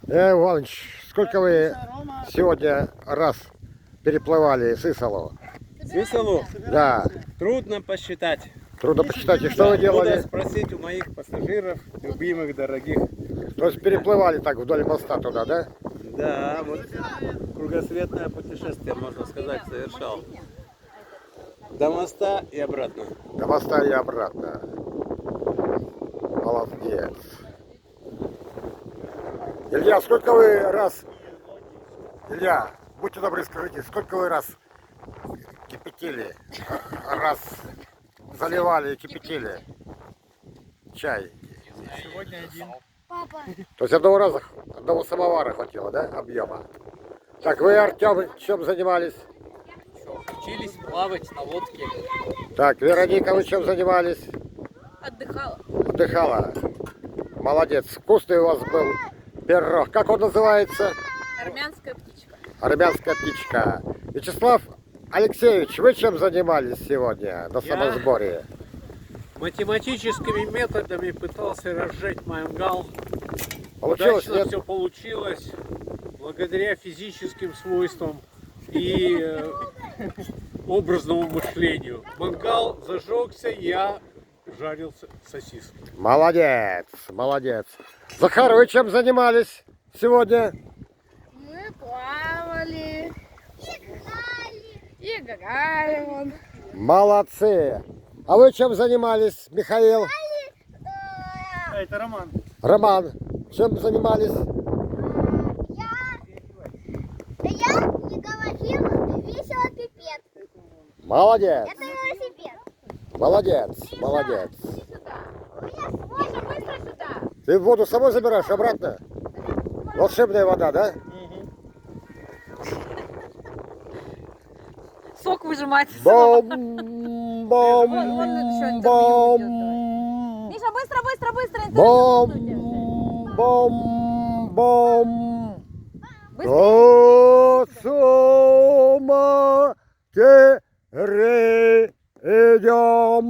Иванович, сколько вы сегодня раз переплывали Сысолу? Сысолу? Да, Трудно посчитать. трудно посчитать. И что вы делали? Надо спросить у моих пассажиров, любимых, дорогих. То есть переплывали так вдоль моста туда, да? Да, вот кругосветное путешествие, можно сказать, совершал. До моста и обратно. До моста и обратно. Молодец. Илья, сколько вы раз... Илья, будьте добры, скажите, сколько вы раз кипятили, раз заливали и кипятили чай? Сегодня один. То есть одного раза, одного самовара хватило, да, объема? Так, вы, Артем, чем занимались? Учились плавать на лодке. Так, Вероника, вы чем занимались? Отдыхала. Отдыхала. Молодец. Вкусный у вас был пирог. Как он называется? Армянская птичка. Армянская птичка. Вячеслав Алексеевич, вы чем занимались сегодня на самосборе? Математическими методами пытался разжечь мангал. Получилось, Удачно нет? все получилось, благодаря физическим свойствам и образному мышлению. Мангал зажегся, я жарил сосиски. Молодец, молодец. Захар, вы чем занимались сегодня? Мы плавали. Играли. Вон. Молодцы. А вы чем занимались, Михаил? Это Роман. Роман, чем занимались? Я не говорил, весело пипец. Молодец, Это велосипед. молодец, молодец. Миша, быстро сюда. Ты воду с собой забираешь обратно? Волшебная вода, да? Сок выжимать. Бом, Вон бом, еще интервью бом, идет. Миша, быстро, быстро, быстро. бом, Интервью. бом, бом. Быстро. О, Сома, идем.